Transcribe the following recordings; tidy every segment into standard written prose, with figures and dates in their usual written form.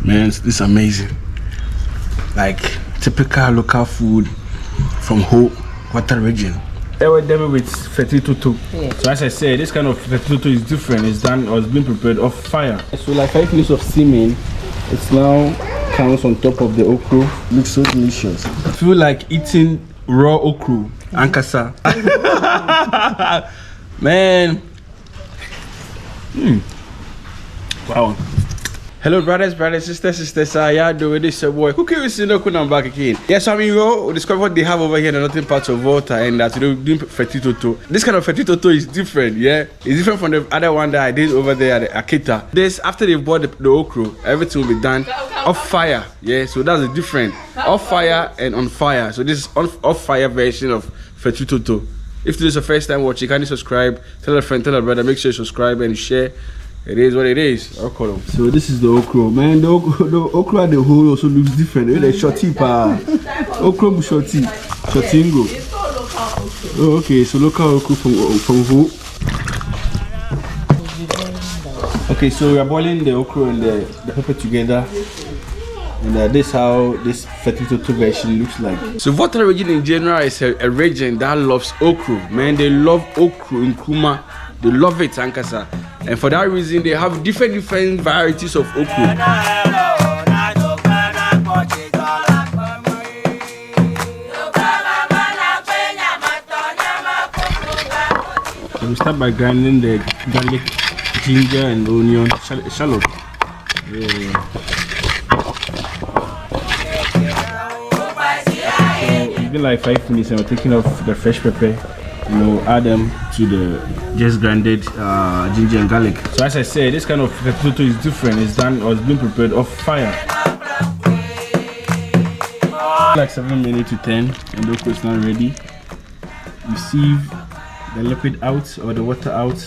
Man, this is amazing. Like typical local food from whole water region. I was done with FETRI TOTO. Yeah. So as I said, this kind of FETRI TOTO is different. It's done or it's been prepared off fire. So like 5 minutes of steaming, it's now counts on top of the okra. Looks so delicious. I feel like eating raw okra and cassava. Man. Wow. Hello brothers, sisters, how y'all doing? This is your boy. Who can we see? No, I'm back again. Yes, I mean, we discover what they have over here in the northern parts of water, and that we're doing FETRI TOTO. This kind of FETRI TOTO is different, yeah? It's different from the other one that I did over there at the Akita. This, after they bought the okra, everything will be done off fire, yeah? So that's the difference. Off fire and on fire. So this is off fire version of FETRI TOTO. If this is your first time watching, kindly subscribe, tell a friend, tell a brother, make sure you subscribe and share. It is what it is. I'll call them. So this is the okra, man. The okra, the whole also looks different. It's like shorty pa. Okra shorty, shortingo. Oh, okay. So local okra from who? Okay, so we are boiling the okra and the pepper together, and this is how this FETRI TOTO version looks like. So water region in general is a region that loves okra. Man, they love okra in Kuma. They love it, Ankasa. And for that reason, they have different varieties of okra. So we start by grinding the garlic, ginger, and onion, shallot. Yeah. So it's been like 5 minutes, and we're taking off the fresh pepper. You know, add them to the just grinded ginger and garlic. So as I said, this kind of FETRI TOTO is different. It's done or it's been prepared off fire. Like 7 minutes to 10, and the okra is now ready. You sieve the liquid out or the water out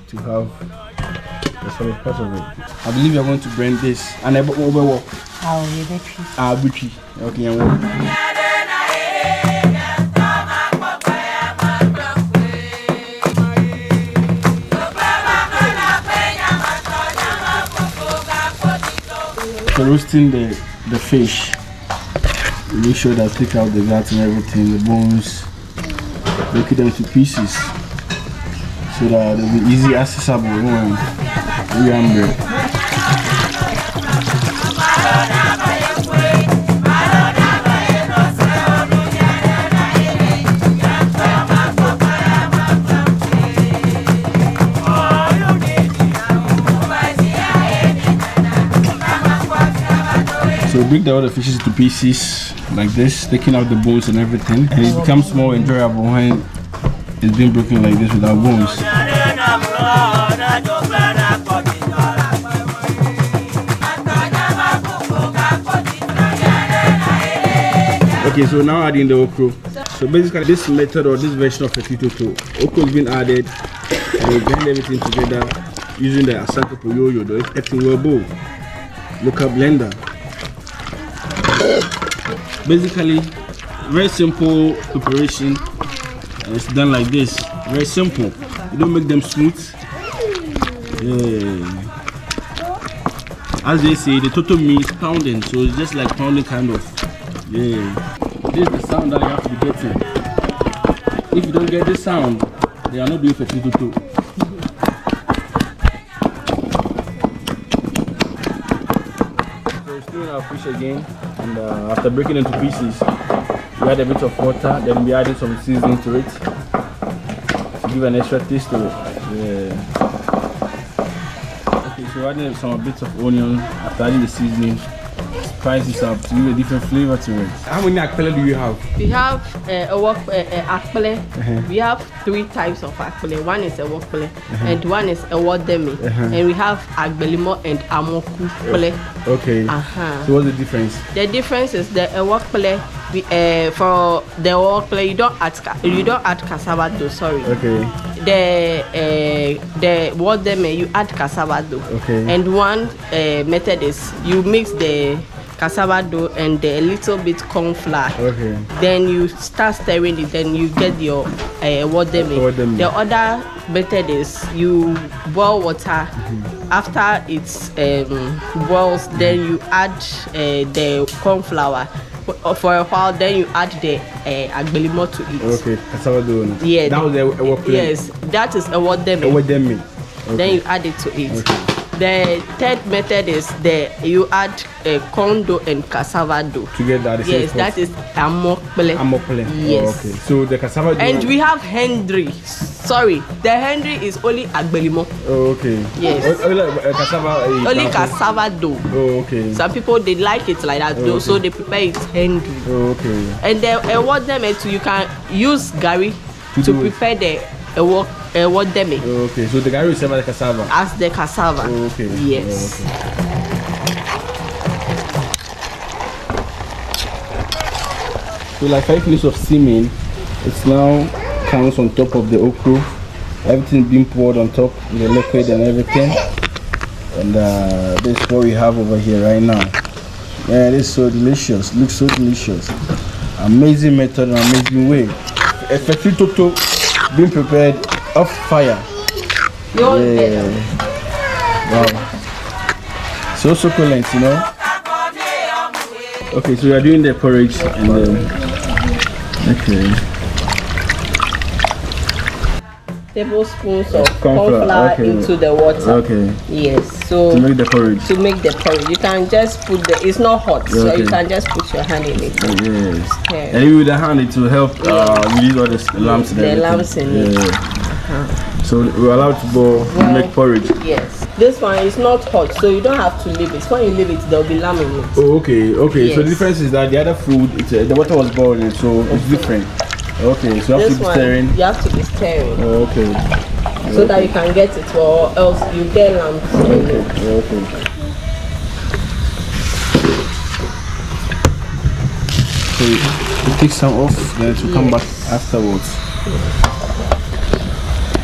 to have the solid part of it. I believe you're going to blend this. And I okay, so roasting the fish, make sure that I take out the guts and everything, the bones, break them into pieces so that they'll be easy accessible when you're hungry. So break the other fishes into pieces like this, taking out the bones and everything, and it becomes more enjoyable when it's been broken like this without bones. Okay, so now adding the okra. So basically this method or this version of FETRI TOTO, okra has been added, and we blend everything together using the Sindaco yoyo, the FETRI bowl, local blender. Basically, very simple preparation, and it's done like this. Very simple. You don't make them smooth. Yeah. As they say, the TOTO means pounding, so it's just like pounding kind of. Yeah. This is the sound that you have to be getting. If you don't get this sound, they are not doing FETRI TOTO. So we're stirring our fish again. And after breaking into pieces, we add a bit of water, then we adding some seasoning to it to give an extra taste to it. Yeah. Okay, so we're adding some bits of onion after adding the seasoning. Spice this up to give a different flavor to it. How many akpele do you have? We have akpele. We have 3 types of akpele. One is a wakpele, and one is a wademi, and we have agbelimo and amoku pele. Okay. So what's the difference? The difference is the wakpele. For the wakpele, you don't add cassava dough. Sorry. Okay. The wademi, you add cassava dough. Okay. And one method is you mix the cassava dough and a little bit corn flour. Okay. Then you start stirring it. Then you get your wademi. The other method is you boil water. After it boils, then you add the corn flour for a while. Then you add the agbelimo to it. Okay, cassava dough. Yeah. That was a plate. Yes, that is a what them. Okay. Then you add it to it. Okay. The third method is you add corn dough and cassava dough together. Yes, that is amokpele. Yes. Oh, okay. So the cassava dough. And we have Henry. Sorry, the Henry is only agbelimo. Oh, okay. Yes. Cassava. Only cassava dough. Oh, okay. Some people they like it like that though, so they prepare it Henry. Oh, okay. And then what them you can use gari to prepare the what them. Okay, so the gari is served as cassava. As the cassava. Oh, okay. Yes. Oh, okay. So like 5 minutes of steaming, it's now comes on top of the okra. Everything being poured on top, the liquid and everything. And this is what we have over here right now. Yeah, it is so delicious. Looks so delicious. Amazing method and amazing way. FETRI TOTO being prepared off fire. Yeah. Wow. So succulent, you know. Okay, so we are doing the porridge and okay. Tablespoons of corn flour into the water. Okay. Yes. So to make the porridge. You can just put it's not hot, so you can just put your hand in it. Yes. Yeah. And with the hand it will help release all the lumps and everything. The lumps in it. So we're allowed to boil to make porridge. Yes. This one is not hot, so you don't have to leave it. When you leave it, there'll be lamb in it. Oh, okay. Yes. So the difference is that the other food, the water was boiling, so it's different. Okay, so you have to be stirring. You have to be stirring. Oh, okay. So that you can get it, or else you get lamb. Okay. So you take some off, then to come back afterwards.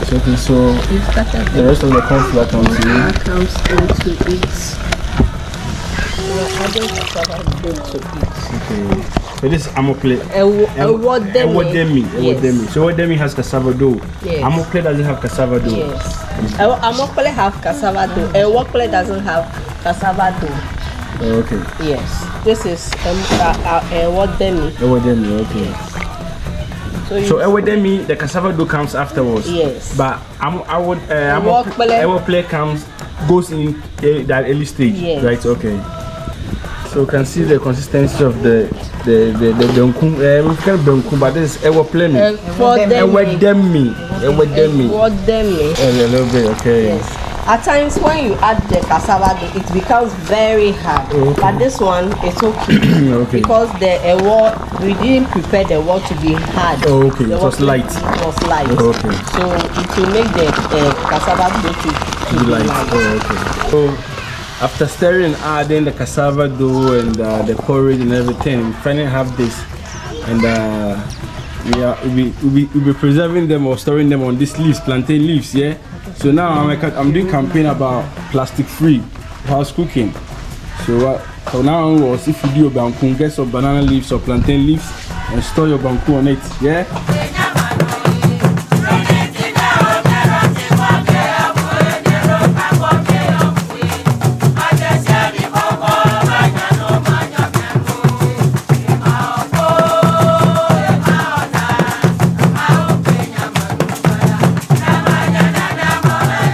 So the rest of the corn flour comes into it. Okay. So this is amokle. Ewodemi. So ewodemi has cassava dough. Yes. Amokle doesn't have cassava dough. Yes. Amokle have cassava dough. Ewokle doesn't have cassava dough. Okay. Yes. This is ewodemi. Ewodemi. Okay. Yes. So ewodemi, the cassava dough comes afterwards. Yes. But ewokle goes in that early stage. Yes. Right. Okay. So you can see the consistency of the benkum. We can benkum, but this is ewodemi. Ewodemi. A little bit. Okay. Yes. At times when you add the cassava dough, it becomes very hard. Okay. But this one it's okay. Okay. Because we didn't prepare the wort to be hard. Oh, okay. It was light. Okay. So it will make the cassava dough to be light. Oh, okay. So after stirring, adding the cassava dough and the porridge and everything, we finally have this, and we'll be preserving them or storing them on these leaves, plantain leaves. Yeah. So now I'm doing campaign about plastic free house cooking. So now was if you do your banku, get some banana leaves or plantain leaves and store your banku on it. Yeah.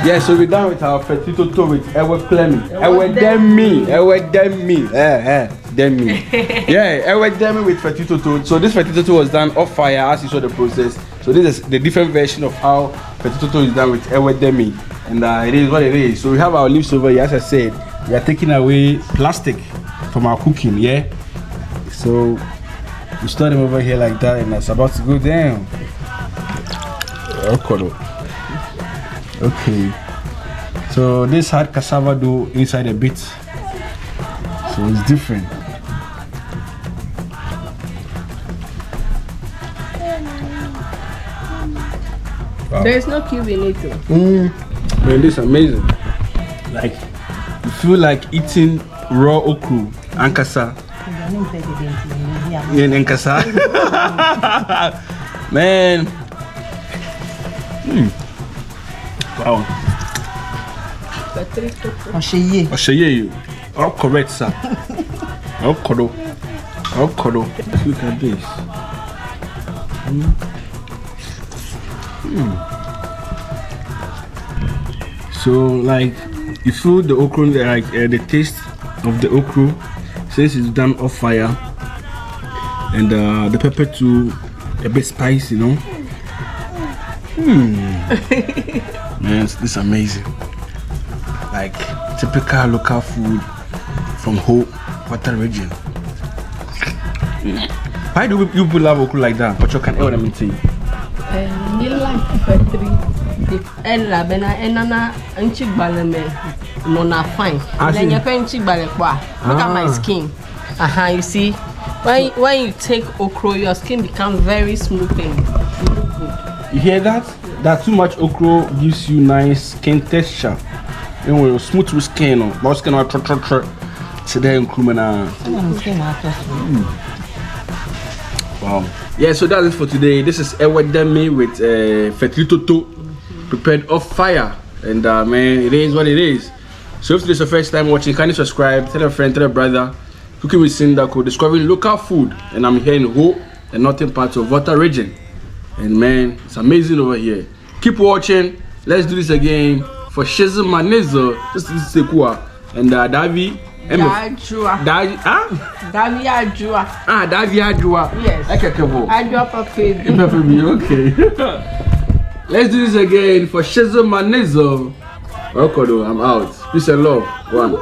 Yeah, so we're done with our FETRI TOTO with ewodemi. Yeah, ewodemi with FETRI TOTO. So this FETRI TOTO was done off fire as you saw the process. So this is the different version of how FETRI TOTO is done with ewodemi, and it is what it is. So we have our leaves over here. As I said, we are taking away plastic from our cooking. Yeah. So we store them over here like that, and it's about to go down. Okay, so this had cassava dough inside a bit, so it's different. Wow. There is no cube in it too. Man, this is amazing. Like, you feel like eating raw okra and cassava. Man. Wow. FETRI TOTO. Osheye. All correct, sir. All correct. All correct. Look at this. So, like, you feel the okra, like the taste of the okra, since it's done off fire, and the pepper too, a bit spicy, you know. Man, this is amazing. Like typical local food from whole water region. Why do you people love okra like that? But you can what I mean to you. You like FETRI. Ella bena enana anchigbale no na fine. Then you pen chigbale kwa. Look at my skin. You see, when you take okra, your skin becomes very smooth and look good. You hear that? That too much okra gives you nice skin texture. And when you smooth with skin, but skin or today in Krumana. Wow. Yeah, so that's it for today. This is Ewademi with FETRI TOTO prepared off fire. And man, it is what it is. So if this is your first time watching, kindly subscribe, tell a friend, tell a brother. Cooking with Sindaco, discovering local food. And I'm here in Ho, the northern part of Water region. And man, it's amazing over here. Keep watching. Let's do this again for Shizzle Manezo. This is Sekua. And Davi. Dajua. Davi Ajua. Davi Ajua. Yes. Ajua Papi. Okay. Let's do this again for Shizzle Manezo. Okay, I'm out. Peace and love. One.